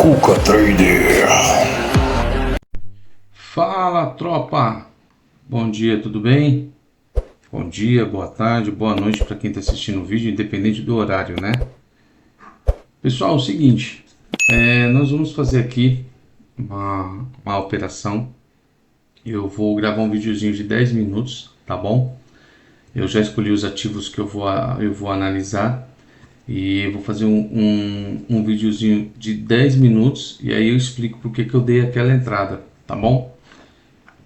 Cuca Trader. Fala, tropa! Bom dia, tudo bem? Bom dia, boa tarde, boa noite para quem está assistindo o vídeo, independente do horário, né? Pessoal, é o seguinte, nós vamos fazer aqui uma operação. Eu vou gravar um videozinho de 10 minutos, tá bom? Eu já escolhi os ativos que eu vou analisar e eu vou fazer um videozinho de 10 minutos e aí eu explico por que eu dei aquela entrada, tá bom?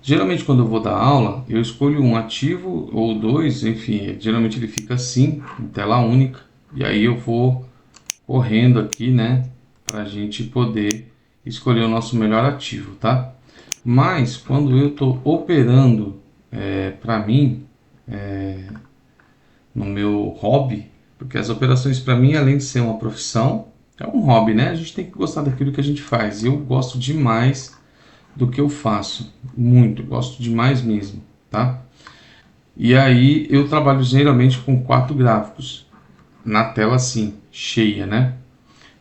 Geralmente quando eu vou dar aula, eu escolho um ativo ou dois, enfim, geralmente ele fica assim, em tela única, e aí eu vou correndo aqui, né, para a gente poder escolher o nosso melhor ativo, tá? Mas quando eu estou operando para mim, no meu hobby, porque as operações para mim, além de ser uma profissão, é um hobby, né? A gente tem que gostar daquilo que a gente faz. Eu gosto demais do que eu faço, muito, gosto demais mesmo, tá? E aí eu trabalho geralmente com 4 gráficos na tela assim, cheia, né?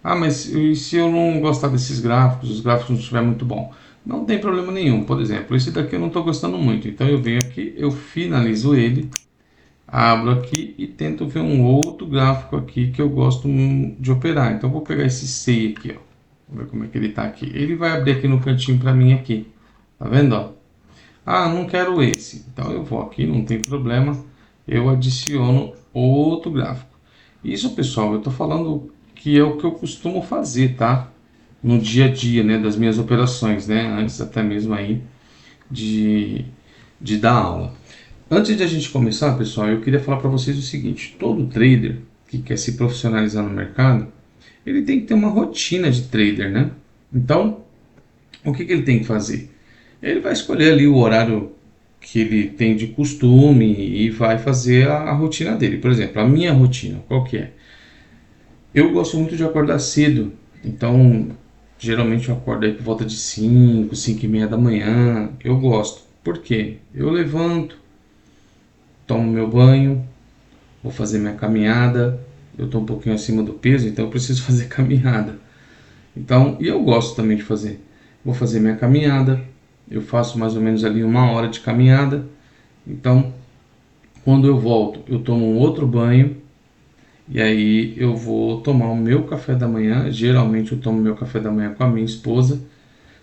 Ah, mas e se eu não gostar desses gráficos, os gráficos não estiver muito bom? Não tem problema nenhum. Por exemplo, esse daqui eu não estou gostando muito, então eu venho aqui, eu finalizo ele, abro aqui e tento ver um outro gráfico aqui que eu gosto de operar. Então eu vou pegar esse SEI aqui, ó. Vamos ver como é que ele está aqui. Ele vai abrir aqui no cantinho para mim aqui. Tá vendo, ó? Ah, não quero esse. Então eu vou aqui, não tem problema. Eu adiciono outro gráfico. Isso, pessoal, eu estou falando que é o que eu costumo fazer, tá? No dia a dia, né? Das minhas operações, né? Antes até mesmo aí de dar aula. Antes de a gente começar, pessoal, eu queria falar para vocês o seguinte. Todo trader que quer se profissionalizar no mercado, ele tem que ter uma rotina de trader, né? Então, o que ele tem que fazer? Ele vai escolher ali o horário que ele tem de costume e vai fazer a rotina dele. Por exemplo, a minha rotina, qual que é? Eu gosto muito de acordar cedo, então geralmente eu acordo aí por volta de 5, 5 e meia da manhã. Eu gosto. Por quê? Eu levanto, tomo meu banho, vou fazer minha caminhada. Eu estou um pouquinho acima do peso, então eu preciso fazer caminhada. Então, e eu gosto também de fazer. Vou fazer minha caminhada, eu faço mais ou menos ali 1 hora de caminhada. Então, quando eu volto, eu tomo um outro banho e aí eu vou tomar o meu café da manhã. Geralmente eu tomo meu café da manhã com a minha esposa.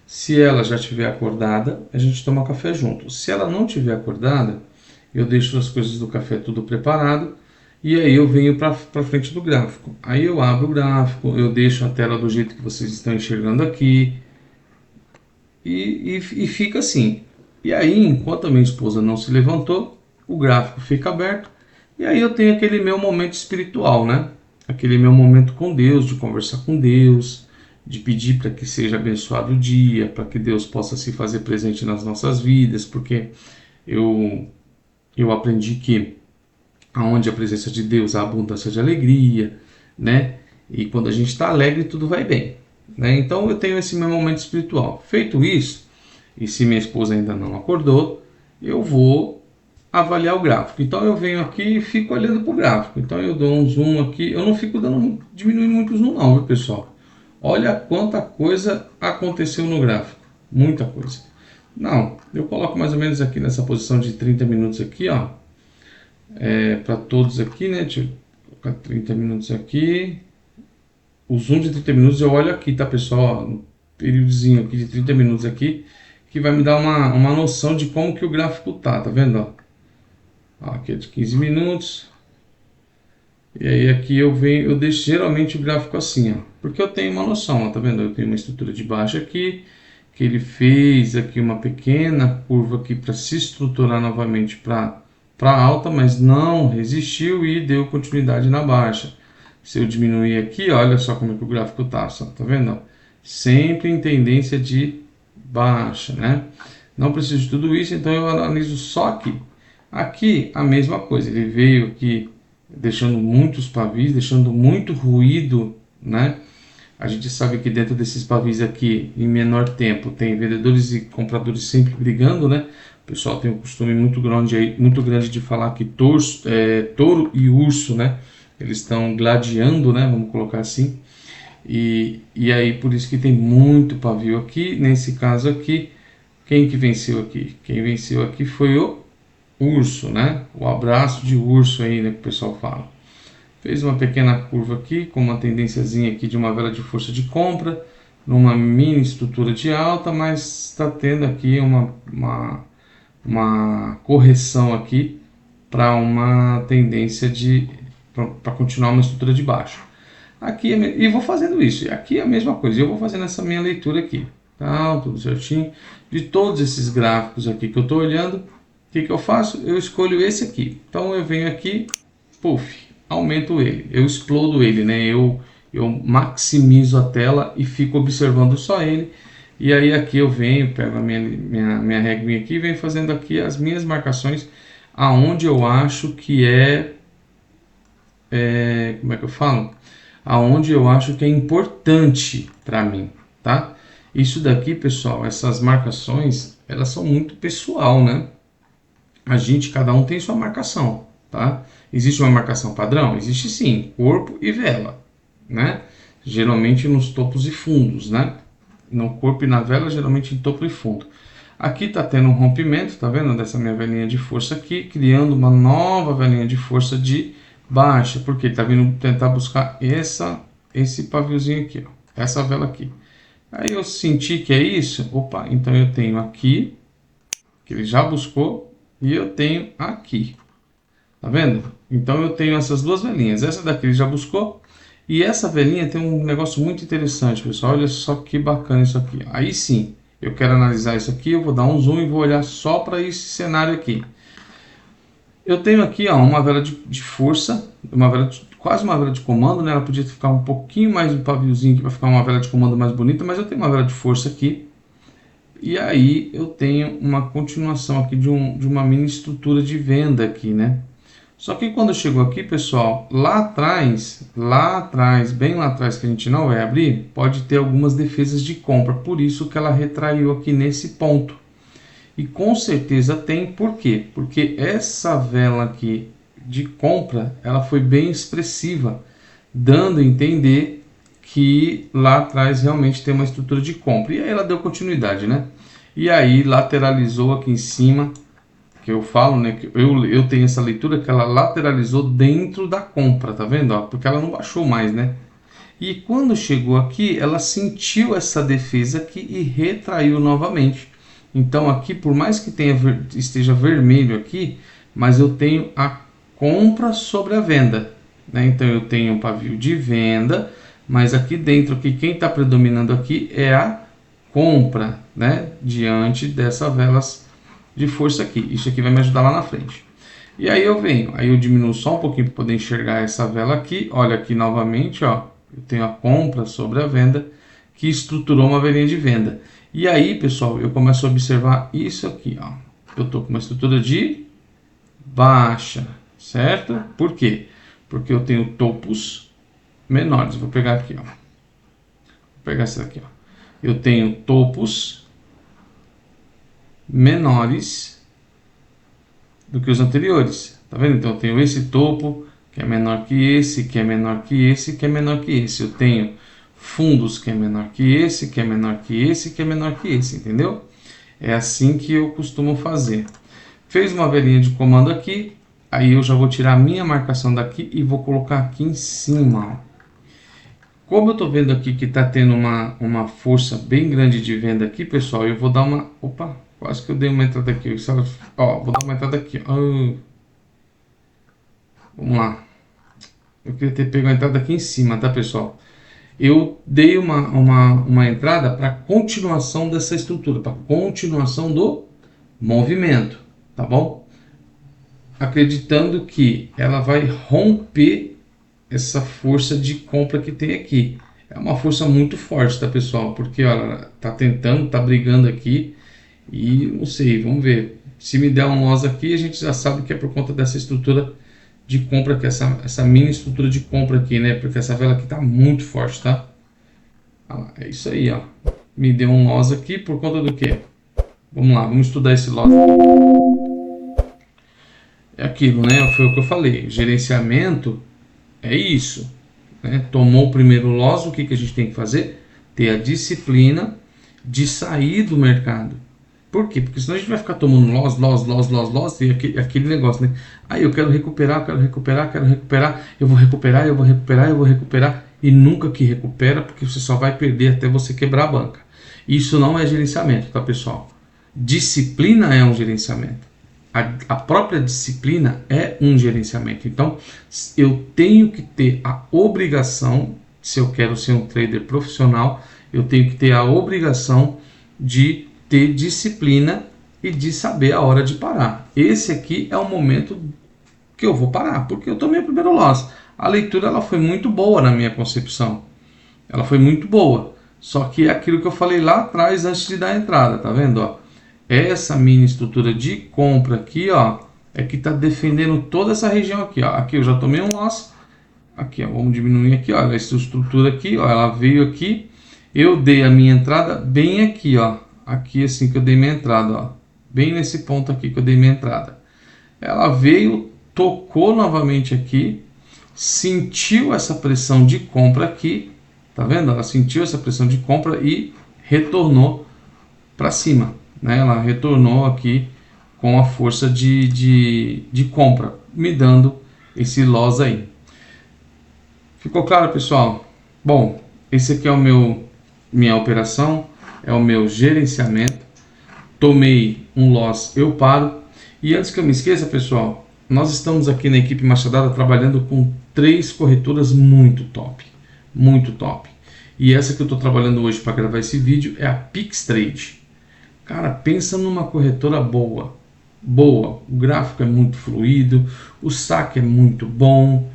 Se ela já estiver acordada, a gente toma café junto. Se ela não estiver acordada, eu deixo as coisas do café tudo preparado e aí eu venho para frente do gráfico. Aí eu abro o gráfico, eu deixo a tela do jeito que vocês estão enxergando aqui e fica assim. E aí, enquanto a minha esposa não se levantou, o gráfico fica aberto e aí eu tenho aquele meu momento espiritual, né? Aquele meu momento com Deus, de conversar com Deus, de pedir para que seja abençoado o dia, para que Deus possa se fazer presente nas nossas vidas, porque eu aprendi que aonde a presença de Deus há abundância de alegria, né? E quando a gente está alegre, tudo vai bem, né? Então eu tenho esse meu momento espiritual. Feito isso, e se minha esposa ainda não acordou, eu vou avaliar o gráfico. Então eu venho aqui e fico olhando para o gráfico. Então eu dou um zoom aqui. Eu não fico diminuindo muito o zoom não, viu, pessoal? Olha quanta coisa aconteceu no gráfico. Muita coisa. Não, eu coloco mais ou menos aqui nessa posição de 30 minutos aqui, ó. Para todos aqui, né? Deixa eu colocar 30 minutos aqui. O zoom de 30 minutos eu olho aqui, tá, pessoal? No períodozinho aqui de 30 minutos aqui, que vai me dar uma noção de como que o gráfico tá vendo? Ó, aqui é de 15 minutos. E aí aqui eu deixo geralmente o gráfico assim, ó, porque eu tenho uma noção, ó, tá vendo? Eu tenho uma estrutura de baixa aqui, que ele fez aqui uma pequena curva aqui para se estruturar novamente para alta, mas não resistiu e deu continuidade na baixa. Se eu diminuir aqui, olha só como é que o gráfico tá vendo? Sempre em tendência de baixa, né? Não preciso de tudo isso, então eu analiso só aqui. Aqui a mesma coisa, ele veio aqui deixando muitos pavis, deixando muito ruído, né? A gente sabe que dentro desses pavis aqui, em menor tempo, tem vendedores e compradores sempre brigando, né? O pessoal tem um costume muito grande de falar que touro e urso, né? Eles estão gladiando, né? Vamos colocar assim. E aí por isso que tem muito pavio aqui. Nesse caso aqui, quem que venceu aqui? Quem venceu aqui foi o urso, né? O abraço de urso aí, né, que o pessoal fala. Fez uma pequena curva aqui, com uma tendênciazinha aqui de uma vela de força de compra, numa mini estrutura de alta, mas está tendo aqui uma correção aqui para uma tendência de para continuar uma estrutura de baixo. Aqui e vou fazendo isso. Aqui é a mesma coisa. Eu vou fazendo essa minha leitura aqui, tá? Tudo certinho. De todos esses gráficos aqui que eu estou olhando, o que eu faço? Eu escolho esse aqui. Então eu venho aqui, puff, aumento ele, eu explodo ele, né? Eu maximizo a tela e fico observando só ele. E aí aqui eu venho, pego a minha reguinha aqui e venho fazendo aqui as minhas marcações aonde eu acho que como é que eu falo? Aonde eu acho que é importante para mim, tá? Isso daqui, pessoal, essas marcações, elas são muito pessoal, né? Cada um tem sua marcação, tá? Existe uma marcação padrão? Existe sim, corpo e vela, né? Geralmente nos topos e fundos, né? No corpo e na vela, geralmente em topo e fundo. Aqui tá tendo um rompimento, tá vendo? Dessa minha velinha de força aqui, criando uma nova velinha de força de baixa, porque tá vindo tentar buscar esse paviozinho aqui, ó, essa vela aqui. Aí eu senti que é isso, opa, então eu tenho aqui, que ele já buscou, e eu tenho aqui, tá vendo? Então eu tenho essas duas velinhas, essa daqui ele já buscou, e essa velinha tem um negócio muito interessante, pessoal, olha só que bacana isso aqui. Aí sim, eu quero analisar isso aqui, eu vou dar um zoom e vou olhar só para esse cenário aqui. Eu tenho aqui, ó, uma vela de força, quase uma vela de comando, né? Ela podia ficar um pouquinho mais um paviozinho aqui para ficar uma vela de comando mais bonita, mas eu tenho uma vela de força aqui. E aí eu tenho uma continuação aqui de uma mini estrutura de venda aqui, né? Só que quando chegou aqui, pessoal, lá atrás, bem lá atrás que a gente não vai abrir, pode ter algumas defesas de compra, por isso que ela retraiu aqui nesse ponto. E com certeza tem, por quê? Porque essa vela aqui de compra, ela foi bem expressiva, dando a entender que lá atrás realmente tem uma estrutura de compra. E aí ela deu continuidade, né? E aí lateralizou aqui em cima, que eu falo, né? Que eu tenho essa leitura que ela lateralizou dentro da compra, tá vendo? Ó, porque ela não baixou mais, né? E quando chegou aqui, ela sentiu essa defesa aqui e retraiu novamente. Então aqui, por mais que esteja vermelho aqui, mas eu tenho a compra sobre a venda, né? Então eu tenho um pavio de venda, mas aqui dentro, aqui, quem está predominando aqui é a compra, né? Diante dessas velas de força aqui. Isso aqui vai me ajudar lá na frente. E aí eu diminuo só um pouquinho para poder enxergar essa vela aqui. Olha aqui novamente, ó, eu tenho a compra sobre a venda que estruturou uma velinha de venda. E aí, pessoal, eu começo a observar isso aqui, ó. Eu tô com uma estrutura de baixa, certo? Por quê? Porque eu tenho topos menores. Vou pegar aqui, ó. Vou pegar essa aqui, ó. Eu tenho topos menores do que os anteriores. Tá vendo? Então eu tenho esse topo que é menor que esse, que é menor que esse, que é menor que esse. Eu tenho fundos que é menor que esse, que é menor que esse, que é menor que esse, entendeu? É assim que eu costumo fazer. Fez uma velinha de comando aqui, aí eu já vou tirar a minha marcação daqui e vou colocar aqui em cima. Como eu estou vendo aqui que está tendo uma força bem grande de venda aqui, pessoal, eu vou dar uma... Opa, quase que eu dei uma entrada aqui. Ó, vou dar uma entrada aqui. Ó. Vamos lá. Eu queria ter pego a entrada aqui em cima, tá, pessoal? Eu dei uma entrada para continuação dessa estrutura, para continuação do movimento, tá bom? Acreditando que ela vai romper essa força de compra que tem aqui. É uma força muito forte, tá, pessoal? Porque ó, ela tá tentando, tá brigando aqui e não sei, vamos ver. Se me der um nós aqui, a gente já sabe que é por conta dessa estrutura de compra, que essa mini estrutura de compra aqui, né? Porque essa vela aqui tá muito forte, tá? É isso aí, ó. Me deu um loss aqui por conta do quê? Vamos lá, vamos estudar esse loss. É aquilo, né? Foi o que eu falei. Gerenciamento é isso. né? Tomou o primeiro loss, o que a gente tem que fazer? Ter a disciplina de sair do mercado. Por quê? Porque senão a gente vai ficar tomando loss, e aquele negócio, né? Aí eu quero recuperar, eu vou recuperar, e nunca que recupera, porque você só vai perder até você quebrar a banca. Isso não é gerenciamento, tá, pessoal? Disciplina é um gerenciamento. A própria disciplina é um gerenciamento. Então, eu tenho que ter a obrigação, se eu quero ser um trader profissional, eu tenho que ter a obrigação de ter disciplina e de saber a hora de parar. Esse aqui é o momento que eu vou parar, porque eu tomei o primeiro loss. A leitura ela foi muito boa na minha concepção. Ela foi muito boa. Só que é aquilo que eu falei lá atrás antes de dar a entrada, tá vendo? Ó? Essa mini estrutura de compra aqui, ó, é que está defendendo toda essa região aqui, ó. Aqui eu já tomei um loss. Aqui, ó, vamos diminuir aqui, ó, essa estrutura aqui, ó, ela veio aqui. Eu dei a minha entrada bem aqui, ó. Aqui assim que eu dei minha entrada, ó. Bem nesse ponto aqui que eu dei minha entrada. Ela veio, tocou novamente aqui, sentiu essa pressão de compra aqui, tá vendo? Ela sentiu essa pressão de compra e retornou para cima, né? Ela retornou aqui com a força de compra, me dando esse loss aí. Ficou claro, pessoal? Bom, esse aqui é minha operação, é o meu gerenciamento. Tomei um loss, eu paro. E antes que eu me esqueça, pessoal, nós estamos aqui na equipe Machadada trabalhando com 3 corretoras muito top. Muito top. E essa que eu estou trabalhando hoje para gravar esse vídeo é a Pixtrade. Cara, pensa numa corretora boa. Boa. O gráfico é muito fluido, o saque é muito bom,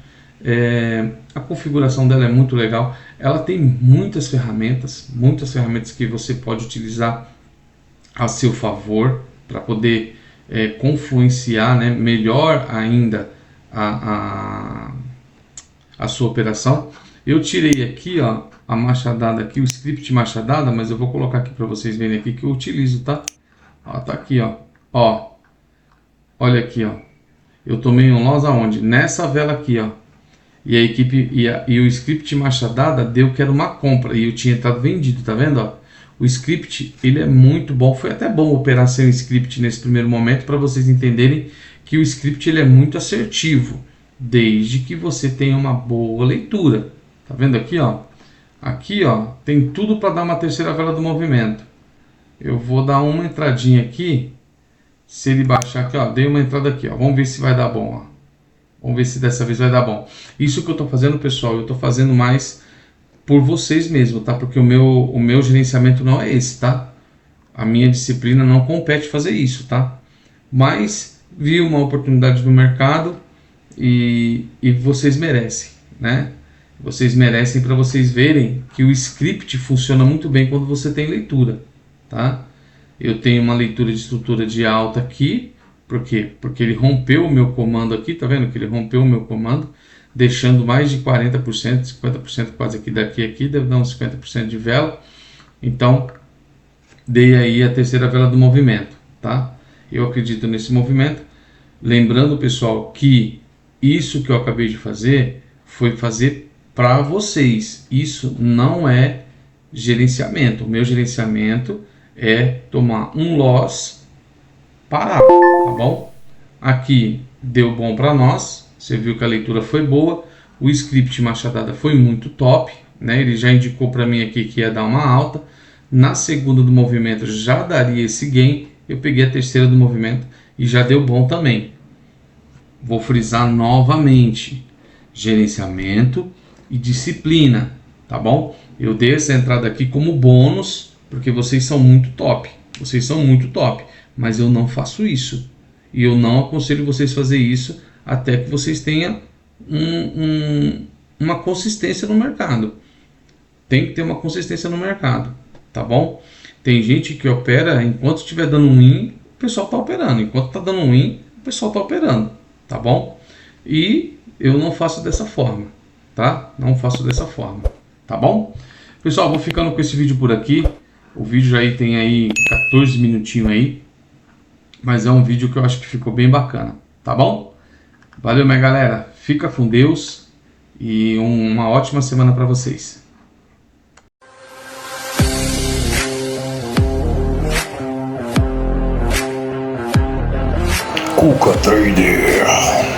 a configuração dela é muito legal. Ela tem muitas ferramentas que você pode utilizar a seu favor para poder confluenciar, né, melhor ainda a sua operação. Eu tirei aqui, ó, a machadada aqui, o script machadada, mas eu vou colocar aqui para vocês verem aqui que eu utilizo, tá? Ó, tá aqui, ó. Ó, olha aqui, ó. Eu tomei um loss aonde? Nessa vela aqui, ó. E a equipe e o script machadada deu que era uma compra e eu tinha estado vendido, tá vendo, ó? O script, ele é muito bom. Foi até bom operar sem script nesse primeiro momento para vocês entenderem que o script ele é muito assertivo, desde que você tenha uma boa leitura. Tá vendo aqui, ó? Aqui, ó, tem tudo para dar uma terceira vela do movimento. Eu vou dar uma entradinha aqui. Se ele baixar aqui, ó, dei uma entrada aqui, ó. Vamos ver se vai dar bom, ó. Vamos ver se dessa vez vai dar bom. Isso que eu tô fazendo, pessoal, eu tô fazendo mais por vocês mesmo, tá? Porque o meu gerenciamento não é esse, tá? A minha disciplina não compete fazer isso, tá? Mas vi uma oportunidade no mercado e vocês merecem, né? Vocês merecem para vocês verem que o script funciona muito bem quando você tem leitura, tá? Eu tenho uma leitura de estrutura de alta aqui. Por quê? Porque ele rompeu o meu comando aqui, tá vendo que ele rompeu o meu comando, deixando mais de 40%, 50% quase aqui daqui, deve dar uns 50% de vela. Então, dei aí a terceira vela do movimento, tá? Eu acredito nesse movimento. Lembrando, pessoal, que isso que eu acabei de fazer foi fazer para vocês. Isso não é gerenciamento. O meu gerenciamento é tomar um loss, parar, tá bom? Aqui deu bom para nós, você viu que a leitura foi boa, o script machadada foi muito top, né? Ele já indicou para mim aqui que ia dar uma alta, na segunda do movimento já daria esse gain, eu peguei a terceira do movimento e já deu bom também. Vou frisar novamente, gerenciamento e disciplina, tá bom? Eu dei essa entrada aqui como bônus, porque vocês são muito top, mas eu não faço isso. E eu não aconselho vocês a fazer isso até que vocês tenham uma consistência no mercado. Tem que ter uma consistência no mercado, tá bom? Tem gente que opera enquanto estiver dando um win, o pessoal está operando. Enquanto está dando um win, o pessoal está operando, tá bom? E eu não faço dessa forma, tá? Não faço dessa forma, tá bom? Pessoal, vou ficando com esse vídeo por aqui. O vídeo já tem aí 14 minutinhos aí. Mas é um vídeo que eu acho que ficou bem bacana, tá bom? Valeu, minha galera. Fica com Deus e uma ótima semana para vocês. Cuca Trader.